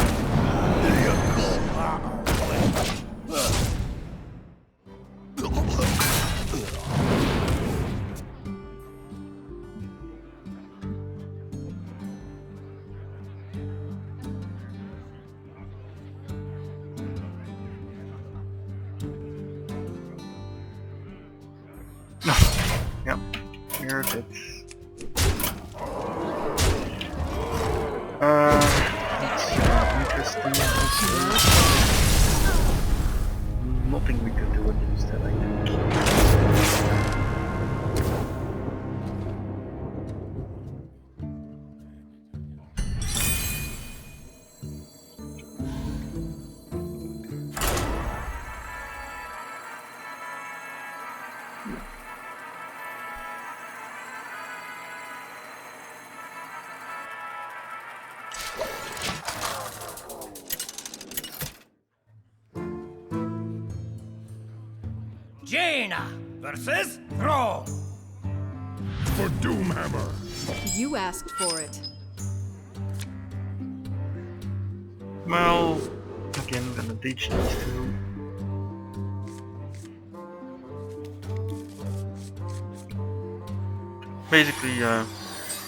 Yep, here it is. It's interesting. Nothing we could do against that, I think. Jaina versus Throne. For Doomhammer! You asked for it. Well, again, I'm gonna ditch these two. Basically,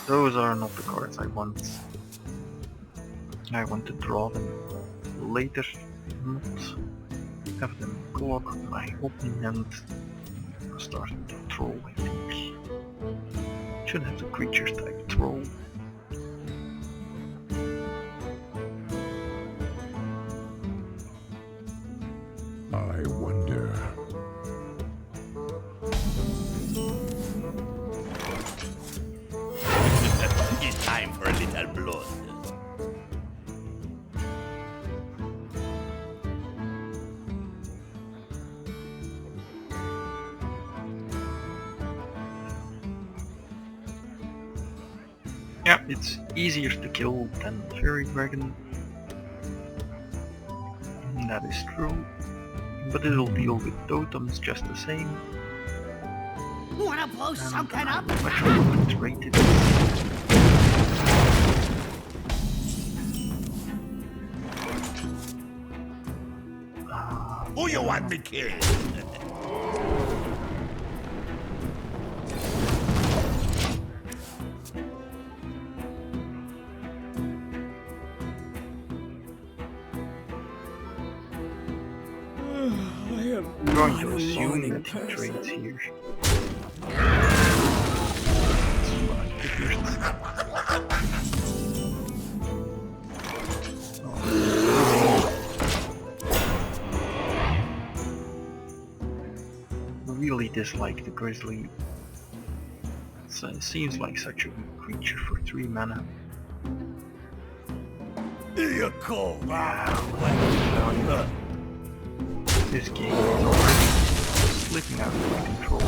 those are not the cards I want. I want to draw them later, not have them block my opening hand. Starting to troll, I think. Should have the creatures type troll. I wonder. It's time for a little blood. Yeah, it's easier to kill than Fairy Dragon. That is true. But it'll deal with totems just the same. Wanna blow And something I'm up? not sure what it's rated. Who you want to kill? I'm going to assume that he trades here. Really dislike the Grizzly. It seems like such a weak creature for 3 mana. You go! Yeah, this game is already slipping out of my control.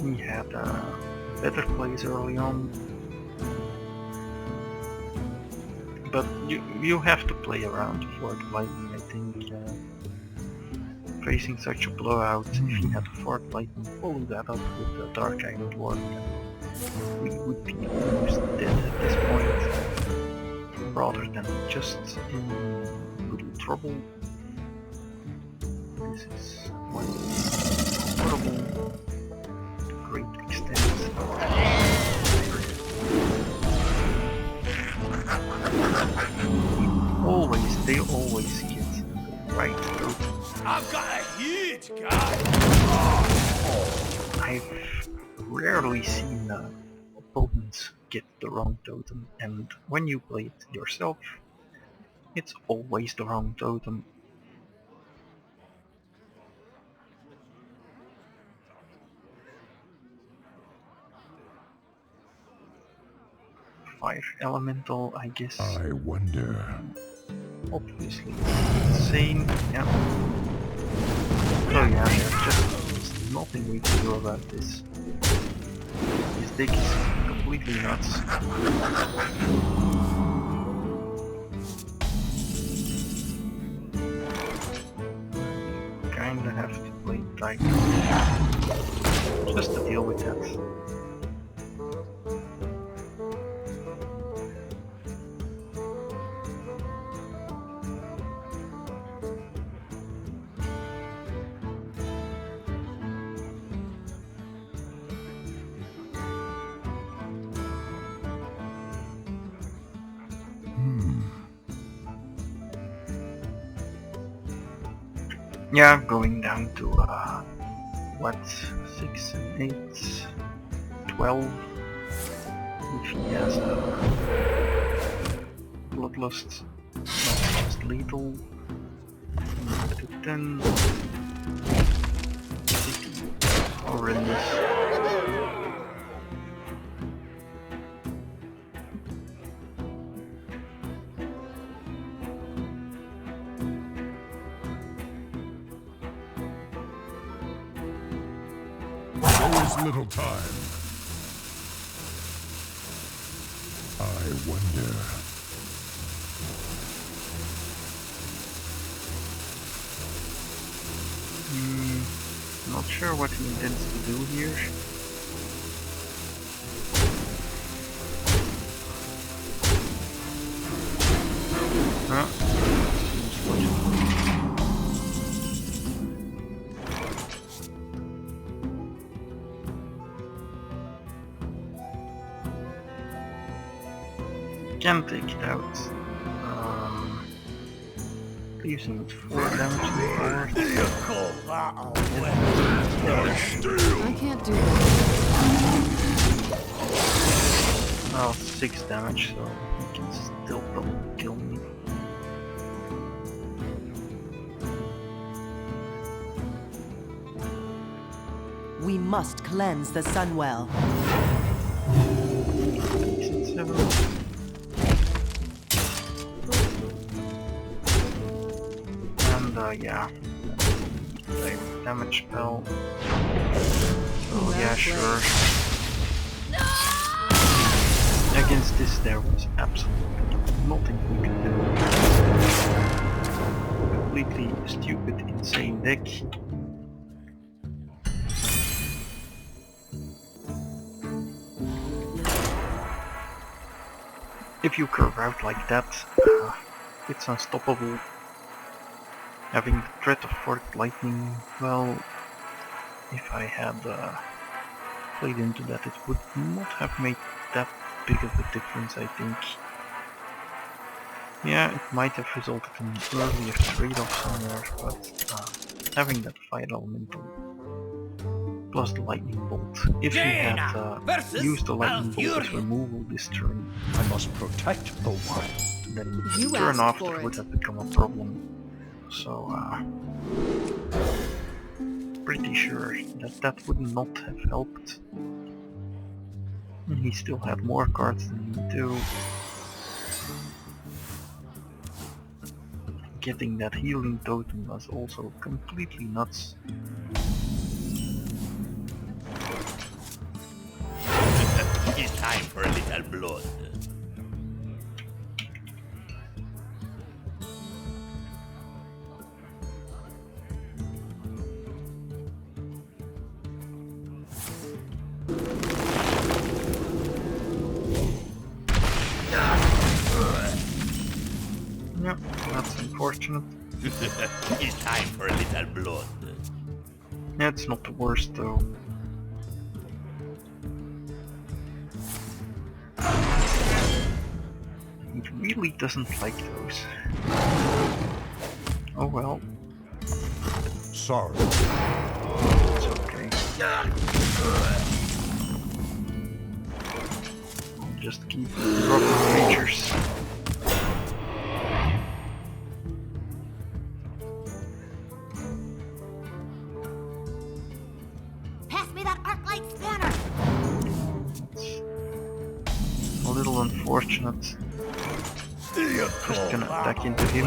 We had better plays early on. But you have to play around for the lightning, I think. Facing such a blowout, if you had a Fort Lightning, follow that up with the Dark Island War, we would be almost dead at this point. Rather than just in little trouble. This is one horrible to great extent. They always get the right totem. I've got a huge guy. I've rarely seen opponents get the wrong totem, and when you play it yourself, It's always the wrong totem. Fire elemental, I guess. I wonder. Obviously insane. Yeah. So yeah, there's just nothing we can do about this. His deck is completely nuts. Kinda have to play tight just to deal with that. Yeah, going down to what, 6 and 8, 12. If he has bloodlust, not just lethal. To 10. Horrendous. There is little time. I wonder. Not sure what he intends to do here. Seems logical. Can take it out. Leaves him with 4 damage to the board. I can't do that. Well, 6 damage, so he can still probably kill me. We must cleanse the Sunwell. Decent 7. And yeah, direct damage spell. So yeah, sure. Against this there was absolutely nothing we could do. Completely stupid, insane deck. If you curve out like that, it's unstoppable. Having the threat of forked lightning, well, if I had played into that, it would not have made that big of a difference, I think. Yeah, it might have resulted in an earlier trade-off somewhere, but having that fire elemental plus the lightning bolt. If he had used the lightning bolt as removal this turn, I must protect the wild. then You the turn asked after for would it. have become a problem. So, pretty sure that that would not have helped. And he still had more cards than me too. Getting that healing totem was also completely nuts. It's time for a little blood. Yeah, that's unfortunate. It's time for a little blood. Yeah, it's not the worst though. It really doesn't like those. Oh well, Sorry. it's okay. I'll just keep dropping creatures. little unfortunate. Just gonna attack into him.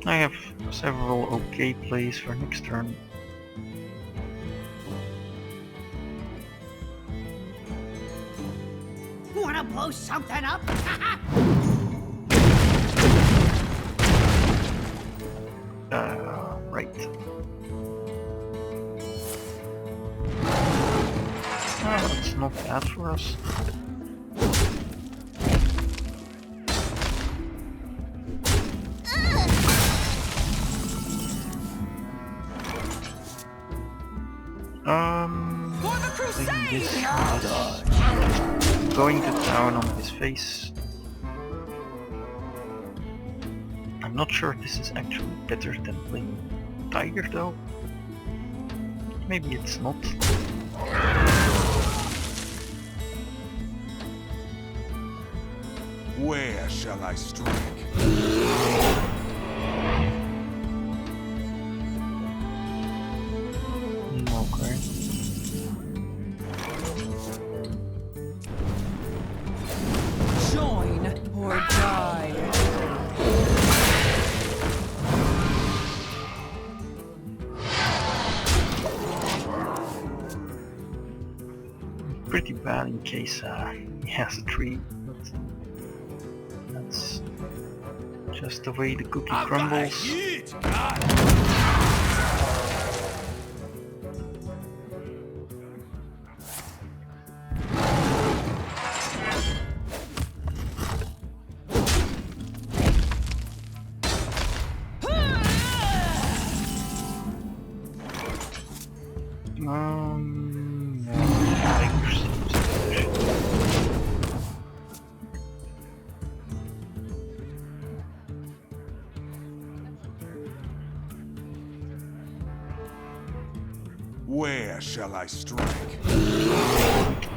I have several okay plays for next turn. Wanna blow something up? Right. That's not bad for us. For the crusade! Going to town on his face. I'm not sure if this is actually better than playing Tiger though. Maybe it's not. Where shall I strike? Okay. Join or die. Pretty bad in case he has a tree, but that's just the way the cookie crumbles. Where shall I strike?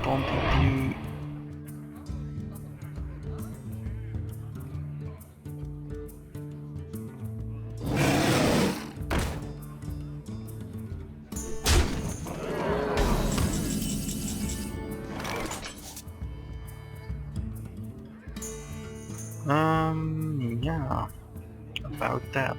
Taunting yeah, about that.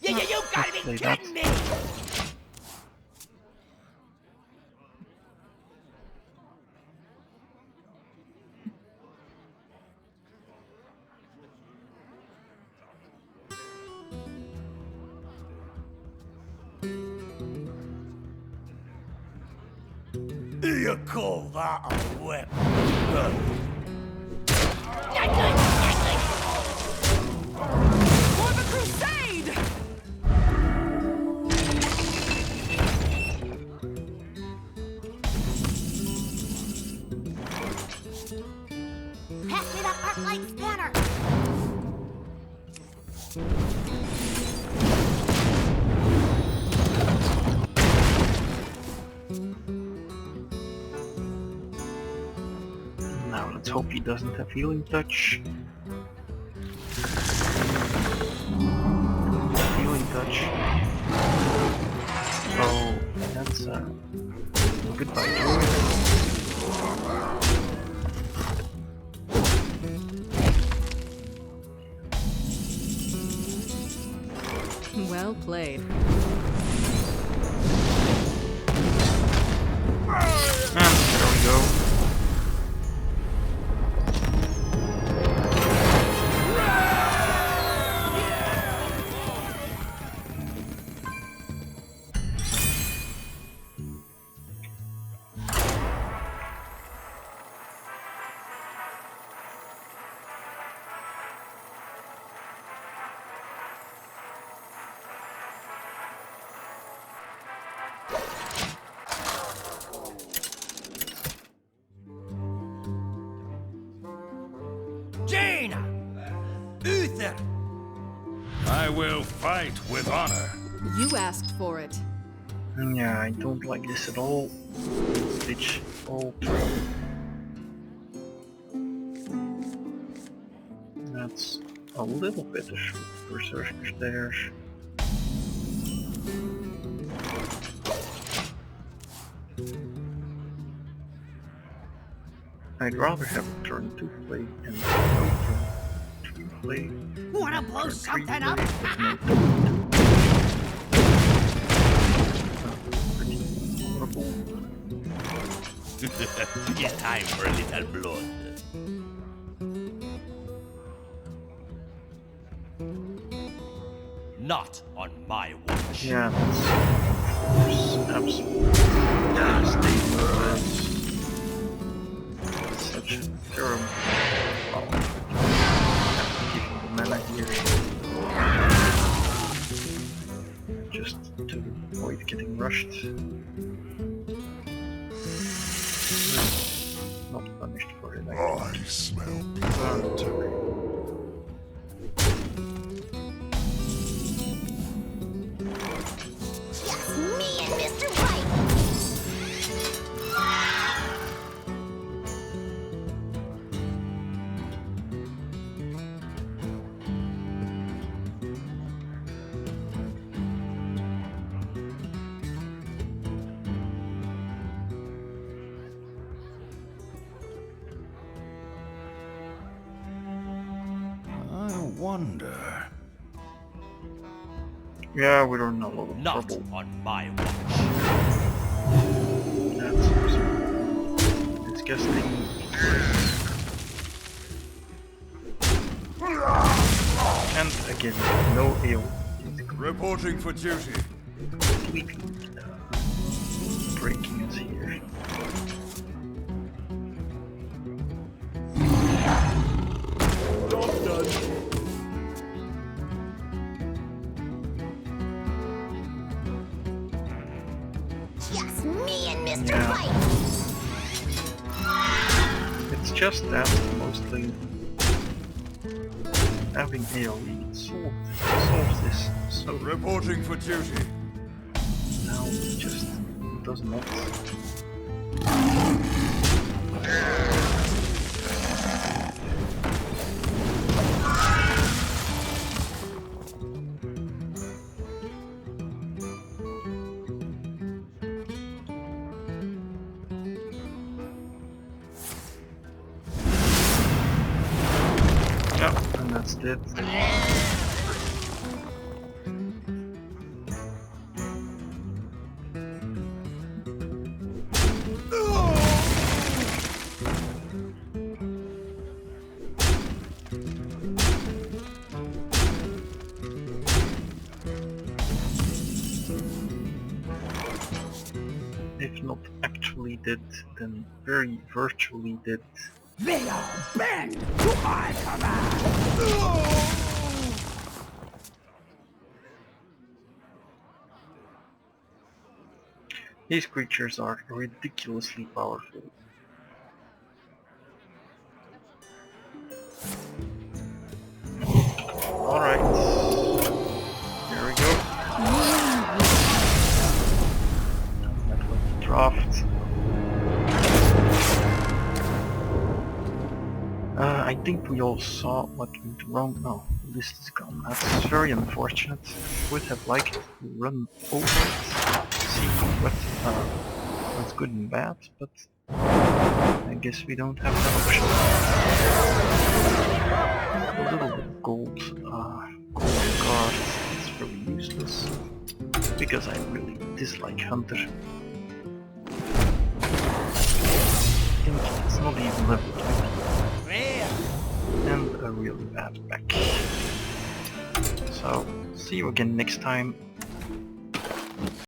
You gotta be kidding me! You call that a whip? For the crusade! Pass me that arc light scanner. Now let's hope he doesn't have healing touch. Healing touch. So that's goodbye druid. Well played. And there we go. Jaina! Uther! I will fight with honor. You asked for it. Yeah, I don't like this at all. Ditch all three. That's a little bit of berserkers there. I'd rather have a turn 2 play and no turn 3 play. Wanna blow Turn 3 something play, up? but no turn 2. Pretty horrible. It's time for a little blood. Not on my watch. Yeah, that's of course absolutely devastating. Such a terrible power. Give him the mana here. Just to avoid getting rushed. Not punished for it, I smell But, Just me and Mr. Right. I wonder. yeah, we're in a lot of Not trouble. on my watch. That's disgusting. And again, no AoE. Reporting for duty. Completely breaking us here. Job done. Just me and Mr. Yeah. Right. It's just that mostly having AoE solves this. So Reporting for duty. now it just does not. Yeah, and that's it. If not actually did, then very virtually did. They all bend to my command. These creatures are ridiculously powerful. Alright. Here we go. That was the draft. I think we all saw what went wrong. No, the list is gone. That's very unfortunate. Would have liked to run over it, see what's good and bad, but I guess we don't have that option. A little bit of gold card is very useless, because I really dislike Hunter. I think it's not even level 20. And a really bad back. So, see you again next time.